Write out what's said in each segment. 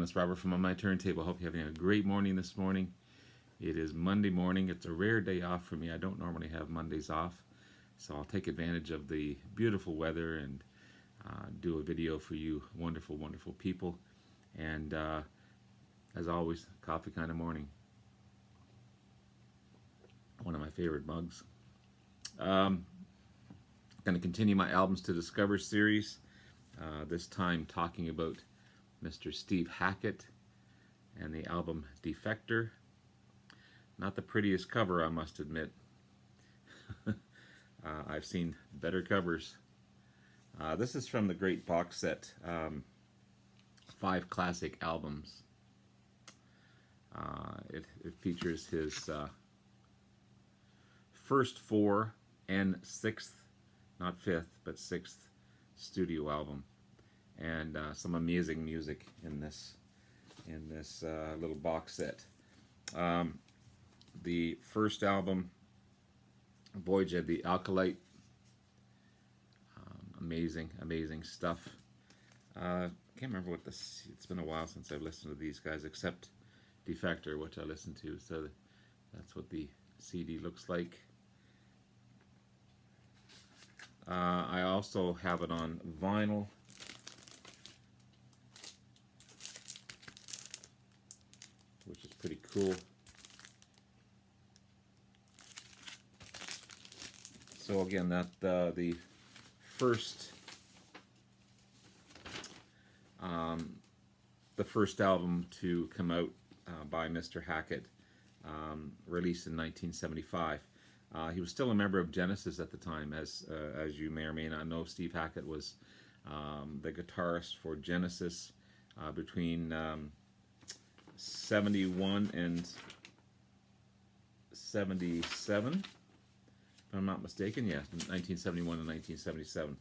it's Robert from On My Turntable. Hope you're having a great morning this morning. It is Monday morning. It's a rare day off for me. I don't normally have Mondays off, so I'll take advantage of the beautiful weather and do a video for you wonderful, wonderful people. And as always, coffee kind of morning. One of my favorite mugs. Going to continue my Albums to Discover series. This time talking about Mr. Steve Hackett and the album Defector. Not the prettiest cover, I must admit. I've seen better covers. This is from the great box set, 5 classic albums. It features his first 4 and 6th, not 5th, but 6th studio album, and some amazing music in this little box set. The first album, Voyage of the Alkalite, amazing stuff. Can't remember what this. It's been a while since I've listened to these guys, except Defector, which I listened to. So that's what the CD looks like. I also have it on vinyl. Which is pretty cool. So again, that the first album to come out by Mr. Hackett, released in 1975. He was still a member of Genesis at the time, as you may or may not know. Steve Hackett was the guitarist for Genesis between 71 and 77, if I'm not mistaken. Yeah, 1971 and 1977.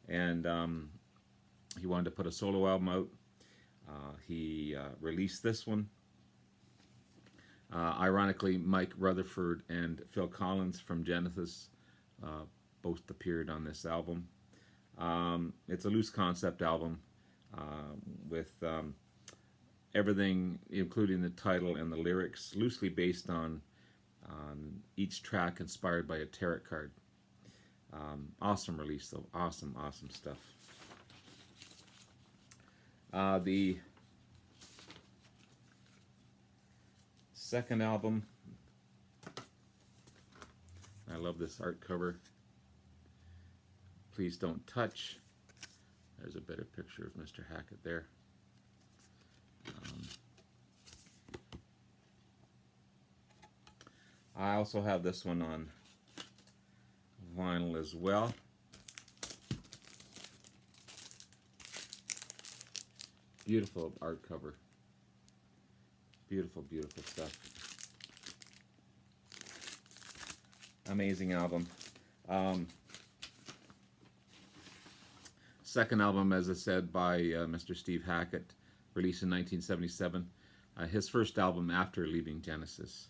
And he wanted to put a solo album out. He released this one. Ironically, Mike Rutherford and Phil Collins from Genesis both appeared on this album. It's a loose concept album with everything, including the title and the lyrics, loosely based on each track inspired by a tarot card. Awesome release, though. Awesome stuff. The second album, I love this art cover. Please Don't Touch. There's a better picture of Mr. Hackett there. I also have this one on vinyl as well. Beautiful art cover. Beautiful stuff. Amazing album. Second album, as I said, by Mr. Steve Hackett, released in 1977. His first album after leaving Genesis.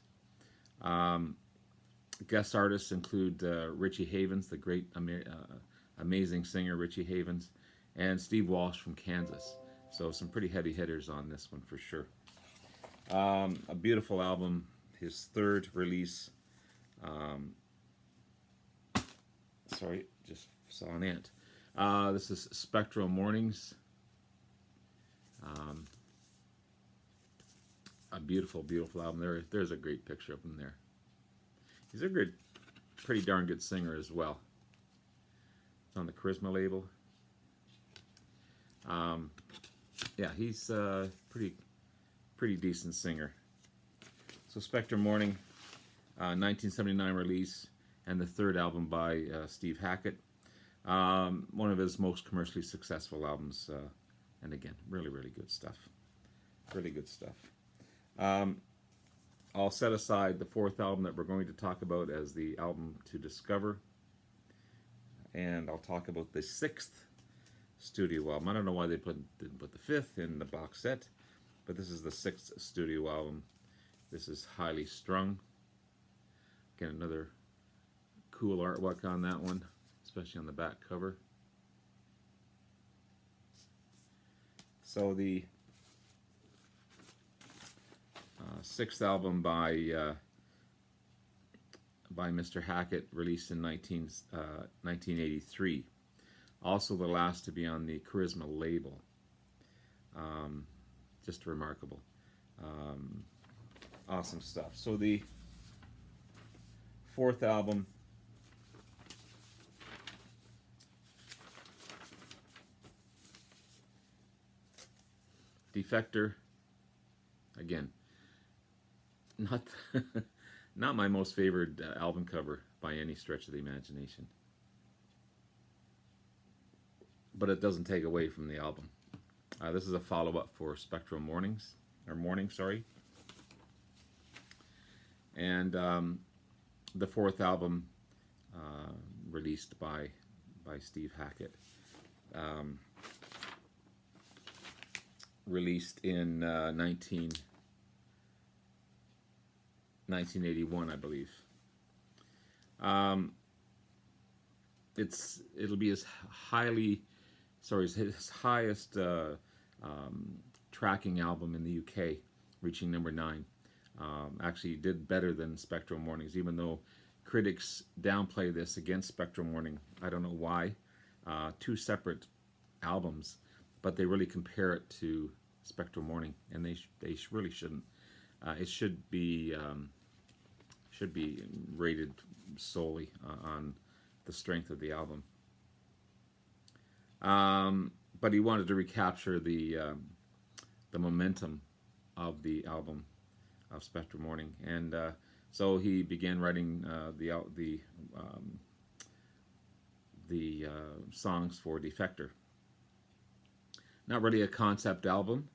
Guest artists include Richie Havens, the great amazing singer Richie Havens, and Steve Walsh from Kansas. So some pretty heavy hitters on this one for sure. A beautiful album, his third release. Sorry, just saw an ant. This is Spectral Mornings. A beautiful album. There's a great picture of him there. He's a pretty darn good singer as well. It's on the Charisma label. Yeah, he's a pretty decent singer. So Spectral Morning, 1979 release, and the third album by Steve Hackett. One of his most commercially successful albums, and again, really good stuff. Really good stuff. I'll set aside the fourth album that we're going to talk about as the album to discover, and I'll talk about the 6th studio album. I don't know why they didn't put the 5th in the box set, but this is the 6th studio album. This is Highly Strung. Again, another cool artwork on that one, especially on the back cover. So the sixth album by Mr. Hackett, released in 1983. Also the last to be on the Charisma label. Just remarkable. Awesome stuff. So the fourth album, Defector, again, not not my most favored album cover by any stretch of the imagination, but it doesn't take away from the album. This is a follow-up for Spectral Mornings, or Morning, sorry. And the fourth album, released by Steve Hackett, released in 1981, I believe. It'll be his highest tracking album in the UK, reaching number 9. Actually did better than Spectral Mornings, even though critics downplay this against Spectral Morning. I don't know why. Two separate albums, but they really compare it to Spectral Morning, and they really shouldn't. It should be rated solely on the strength of the album. But he wanted to recapture the momentum of the album of Spectral Morning, and so he began writing the songs for Defector. Not really a concept album,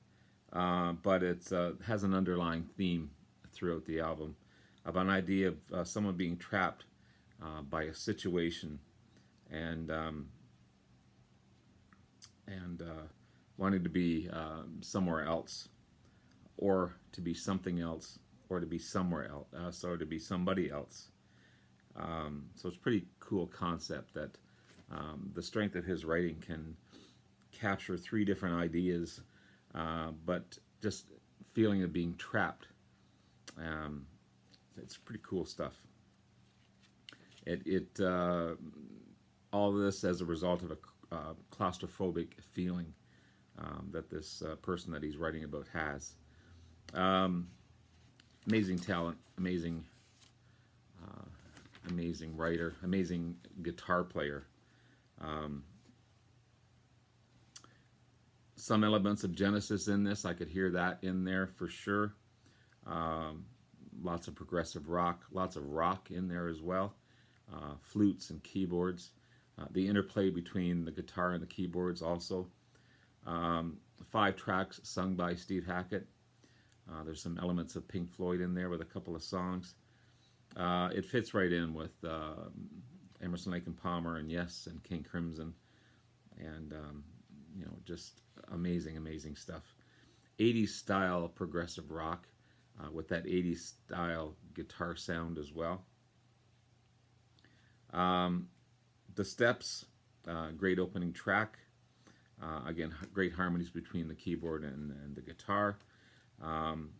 but it has an underlying theme throughout the album of an idea of someone being trapped by a situation and wanting to be somewhere else, or to be something else, or to be somewhere else, or to be somebody else. So it's a pretty cool concept that the strength of his writing can capture 3 different ideas, but just feeling of being trapped. It's pretty cool stuff. All of this as a result of a claustrophobic feeling that this person that he's writing about has. Amazing talent, amazing writer, amazing guitar player. Some elements of Genesis in this, I could hear that in there for sure. Lots of progressive rock, lots of rock in there as well. Flutes and keyboards. The interplay between the guitar and the keyboards also. 5 tracks sung by Steve Hackett. There's some elements of Pink Floyd in there with a couple of songs. It fits right in with Emerson, Lake and Palmer, and Yes, and King Crimson, and just amazing stuff. 80s style progressive rock with that 80s style guitar sound as well. The Steps, great opening track. Again, great harmonies between the keyboard and the guitar. Time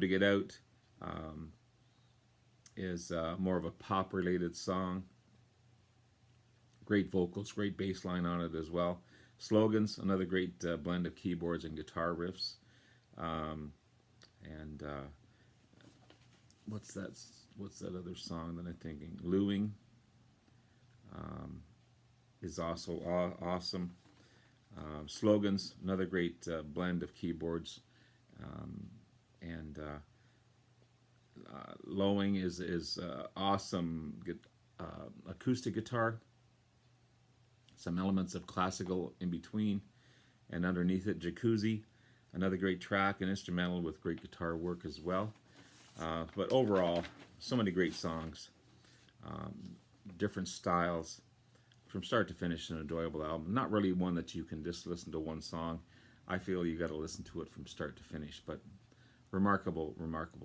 to Get Out is more of a pop-related song. Great vocals, great bass line on it as well. Slogans, another great blend of keyboards and guitar riffs. What's that other song that I'm thinking? Lewing is also awesome. Slogans, another great blend of keyboards, and Lowing is awesome acoustic guitar. Some elements of classical in between, and underneath it, Jacuzzi, another great track, an instrumental with great guitar work as well. But overall, so many great songs, different styles, from start to finish, an enjoyable album. Not really one that you can just listen to one song. I feel you got to listen to it from start to finish, but remarkable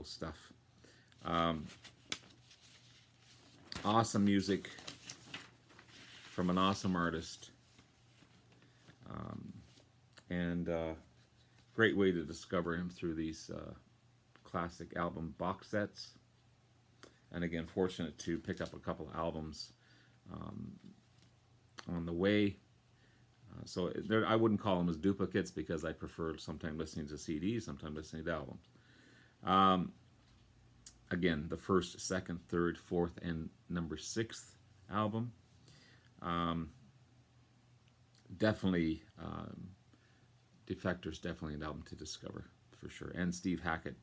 stuff. Awesome music from an awesome artist, and great way to discover him through these classic album box sets. And again, fortunate to pick up a couple albums on the way. So I wouldn't call them as duplicates because I prefer sometimes listening to CDs, sometimes listening to albums. Again, the first, second, third, fourth, and number 6th album. Definitely, Defector's definitely an album to discover for sure. And Steve Hackett,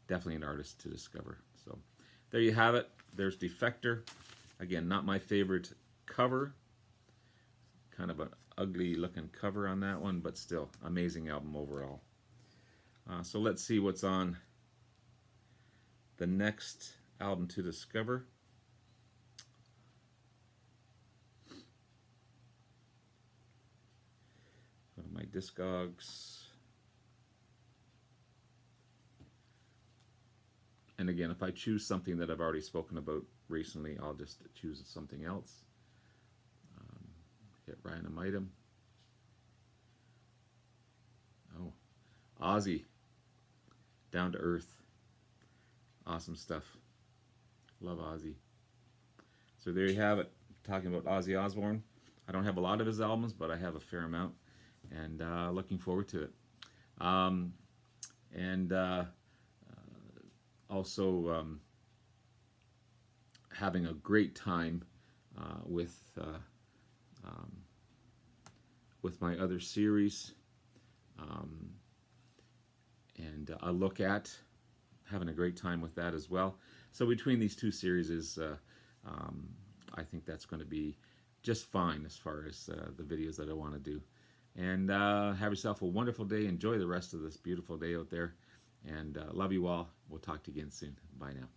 definitely an artist to discover. So there you have it. There's Defector. Again, not my favorite cover. Kind of an ugly looking cover on that one, but still, amazing album overall. So let's see what's on the next album to discover. Go to my Discogs. And again, if I choose something that I've already spoken about recently, I'll just choose something else. Hit random item. Oh, Ozzy. Down to Earth. Awesome stuff. Love Ozzy. So there you have it. Talking about Ozzy Osbourne. I don't have a lot of his albums, but I have a fair amount. And looking forward to it. Also having a great time with my other series, and I look at having a great time with that as well. So between these two series, I think that's going to be just fine as far as the videos that I want to do. And have yourself a wonderful day. Enjoy the rest of this beautiful day out there. And love you all. We'll talk to you again soon. Bye now.